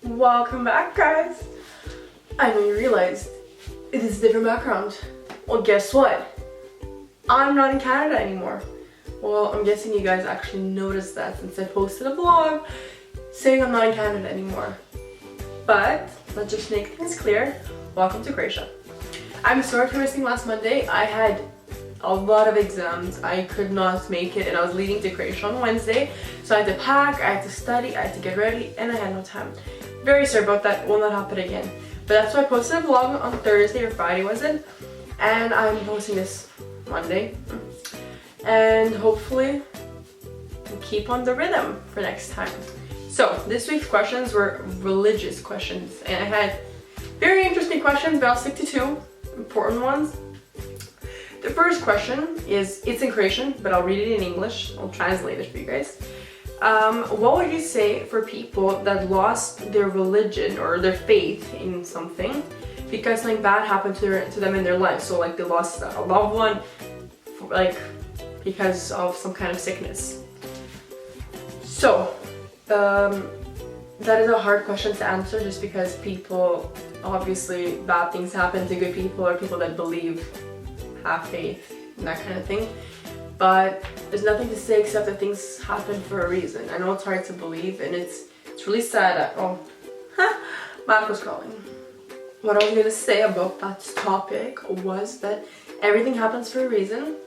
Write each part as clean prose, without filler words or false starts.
Welcome back, guys. I know you realized it is a different background. Well, guess what? I'm not in Canada anymore. Well, I'm guessing you guys actually noticed that since I posted a vlog saying I'm not in Canada anymore. But let's just make things clear. Welcome to Croatia. I'm sorry for missing last Monday. I had a lot of exams. I could not make it and I was leaving to Croatia on Wednesday. So I had to pack, I had to study, I had to get ready, and I had no time. Very sorry about that. Will not happen again. But that's why I posted a vlog on Thursday or Friday, was it? And I'm posting this Monday. And hopefully we'll keep on the rhythm for next time. So this week's questions were religious questions. And I had very interesting questions, but I'll stick to two important ones. The first question is, it's in Croatian, but I'll read it in English. I'll translate it for you guys. What would you say for people that lost their religion or their faith in something because something bad happened to them in their life? So like they lost a loved one, like because of some kind of sickness. So that is a hard question to answer just because people, obviously bad things happen to good people or people that believe, have faith, and that kind of thing. But there's nothing to say except that things happen for a reason. I know it's hard to believe and it's really sad that, Marco's calling. What I was going to say about that topic was that everything happens for a reason,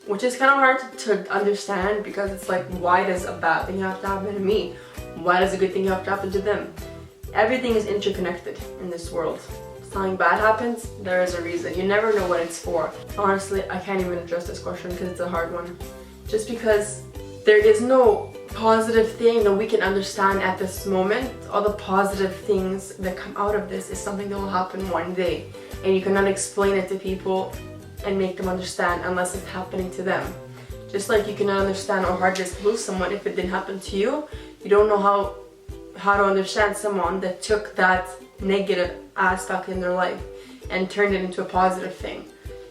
which is kind of hard to understand because it's like, why does a bad thing have to happen to me? Why does a good thing have to happen to them? Everything is interconnected in this world. Something bad happens, there is a reason. You never know what it's for. Honestly, I can't even address this question because it's a hard one. Just because there is no positive thing that we can understand at this moment. All the positive things that come out of this is something that will happen one day. And you cannot explain it to people and make them understand unless it's happening to them. Just like you cannot understand how hard it is to lose someone if it didn't happen to you. You don't know how to understand someone that took that negative aspect in their life and turned it into a positive thing.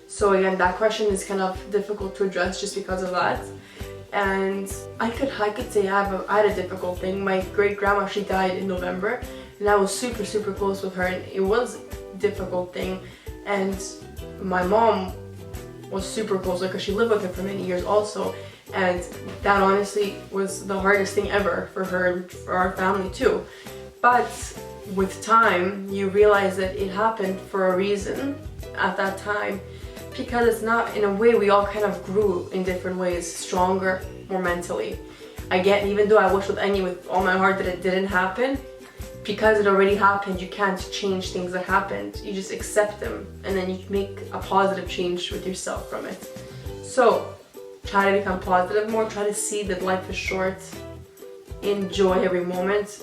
So again, that question is kind of difficult to address just because of that. And I could say I had a difficult thing. My great grandma, she died in November, and I was super close with her, and it was a difficult thing. And my mom was super close because she lived with her for many years also, and that honestly was the hardest thing ever for her and for our family too. But with time, you realize that it happened for a reason at that time, because it's not, in a way, we all kind of grew in different ways, stronger, more mentally. Again, even though I wish with all my heart that it didn't happen, because it already happened, you can't change things that happened. You just accept them, and then you make a positive change with yourself from it. So try to become positive more, try to see that life is short, enjoy every moment.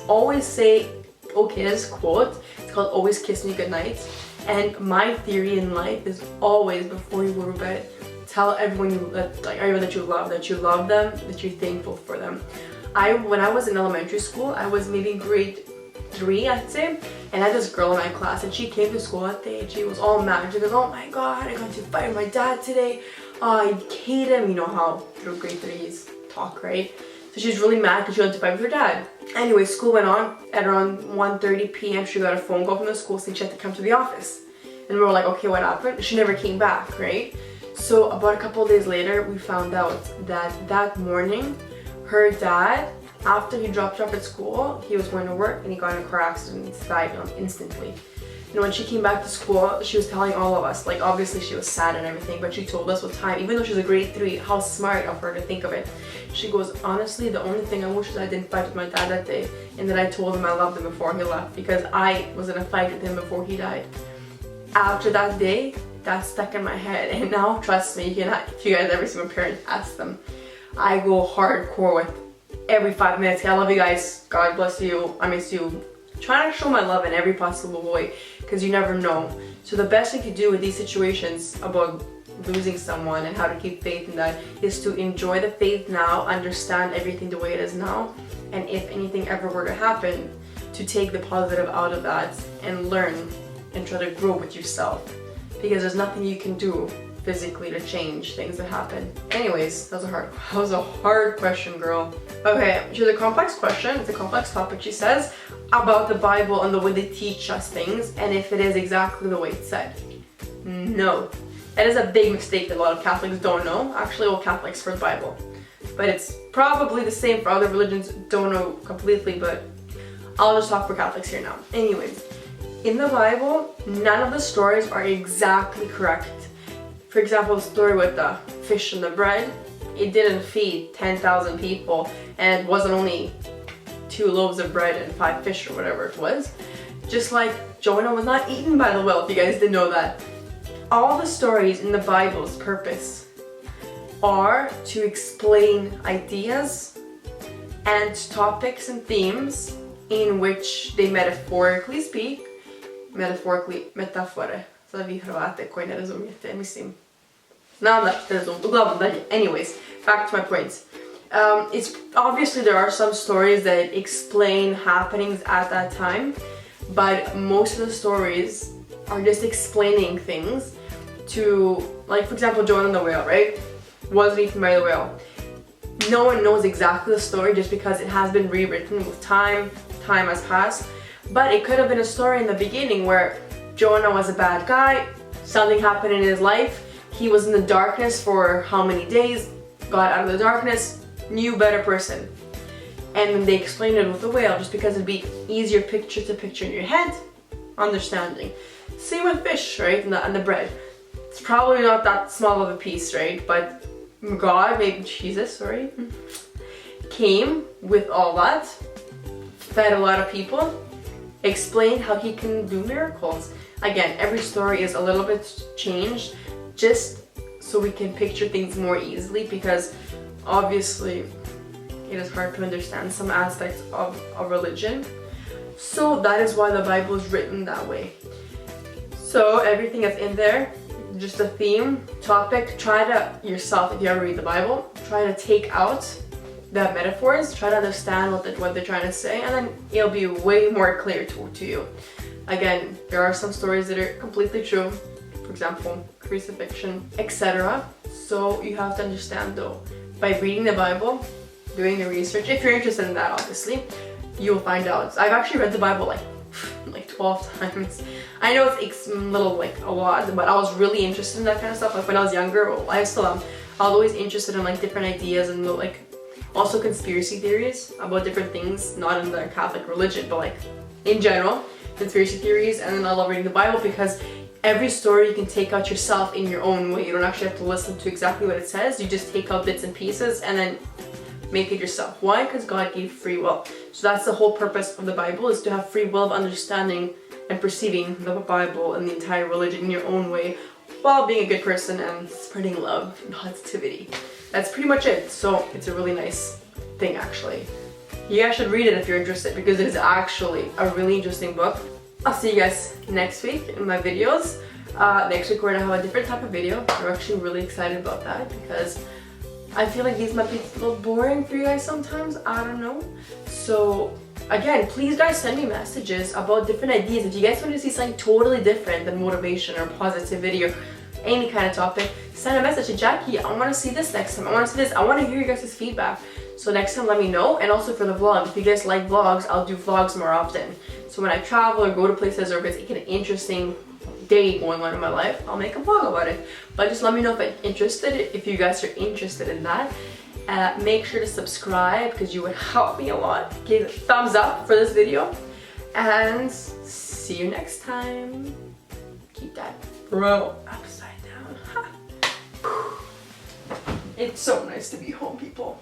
Always say, okay, this quote, it's called always kiss me goodnight. And my theory in life is always, before you go to bed, tell everyone everyone that you love them, that you're thankful for them. When I was in elementary school, I was maybe grade 3, I'd say, and I had this girl in my class, and she came to school that day and she was all mad. She goes, oh my god, I got to fight with my dad today. I hate him. You know how through grade 3s talk, right? So she's really mad because she went to fight with her dad. Anyway, school went on. At around 1:30 p.m. she got a phone call from the school saying she had to come to the office. And we were like, okay, what happened? She never came back, right? So about a couple of days later, we found out that morning, her dad, after he dropped her off at school, he was going to work and he got in a car accident and died instantly. And when she came back to school, she was telling all of us, like obviously she was sad and everything, but she told us with time, even though she's a grade 3, how smart of her to think of it. She goes, honestly, the only thing I wish is I didn't fight with my dad that day and that I told him I loved him before he left, because I was in a fight with him before he died. After that day, that stuck in my head, and now trust me, if you guys ever see my parents, ask them. I go hardcore with every 5 minutes. I love you guys. God bless you. I miss you. Try to show my love in every possible way, because you never know. So the best thing to do with these situations about losing someone and how to keep faith in that is to enjoy the faith now, understand everything the way it is now, and if anything ever were to happen, to take the positive out of that and learn and try to grow with yourself, because there's nothing you can do physically to change things that happen. Anyways, that was a hard question, girl. Okay, she's a complex question. It's a complex topic, she says, about the Bible and the way they teach us things, and if it is exactly the way it's said. No. That is a big mistake that a lot of Catholics don't know. Actually, all Catholics for the Bible. But it's probably the same for other religions, don't know completely, but I'll just talk for Catholics here now. Anyways, in the Bible, none of the stories are exactly correct. For example, the story with the fish and the bread, it didn't feed 10,000 people, and it wasn't only 2 loaves of bread and 5 fish or whatever it was. Just like Jonah was not eaten by the whale, if you guys didn't know that. All the stories in the Bible's purpose are to explain ideas and topics and themes in which they metaphorically speak. Metafore. Za vi Hrvate koji ne razumijete, mislim. Znam da ćete razumjeti. Uglavnom dalje. Anyways, back to my points. It's obviously there are some stories that explain happenings at that time, but most of the stories are just explaining things to, like for example, Jonah and the whale, right? Wasn't eaten by the whale. No one knows exactly the story just because it has been rewritten with time. Time has passed. But it could have been a story in the beginning where Jonah was a bad guy, something happened in his life, he was in the darkness for how many days, got out of the darkness, new better person. And then they explained it with the whale just because it'd be easier picture to picture in your head, understanding. Same with fish, right, and the bread. It's probably not that small of a piece, right, but God, maybe Jesus, sorry, came with all that, fed a lot of people, explained how he can do miracles. Again, every story is a little bit changed just so we can picture things more easily, because obviously it is hard to understand some aspects of religion. So that is why the Bible is written that way. So everything that's in there, just a theme, topic, try to yourself, if you ever read the Bible, try to take out the metaphors, try to understand what they're trying to say, and then it'll be way more clear to you. Again, there are some stories that are completely true, for example, crucifixion, etc. So you have to understand though, by reading the Bible, doing the research, if you're interested in that obviously, you'll find out. I've actually read the Bible like 12 times. I know it's a little like a lot, but I was really interested in that kind of stuff. Like when I was younger, well, I still am. I was always interested in like different ideas and like also conspiracy theories about different things, not in the Catholic religion, but like in general, conspiracy theories. And then I love reading the Bible because every story you can take out yourself in your own way. You don't actually have to listen to exactly what it says. You just take out bits and pieces and then make it yourself. Why? Because God gave free will. So that's the whole purpose of the Bible, is to have free will of understanding and perceiving the Bible and the entire religion in your own way, while being a good person and spreading love and positivity. That's pretty much it. So it's a really nice thing actually. You guys should read it if you're interested, because it is actually a really interesting book. I'll see you guys next week in my videos. Next week we're gonna have a different type of video. We're actually really excited about that because I feel like these might be a little boring for you guys sometimes. I don't know. So again, please guys send me messages about different ideas. If you guys want to see something totally different than motivation or positivity or any kind of topic, send a message to Jackie. I want to see this next time. I want to see this. I want to hear you guys' feedback. So next time let me know. And also for the vlog, if you guys like vlogs, I'll do vlogs more often. So when I travel or go to places or if it's an interesting day going on in my life, I'll make a vlog about it. But just let me know if you guys are interested in that. Make sure to subscribe because you would help me a lot. Give a thumbs up for this video. And see you next time. Keep that bro upside down. It's so nice to be home, people.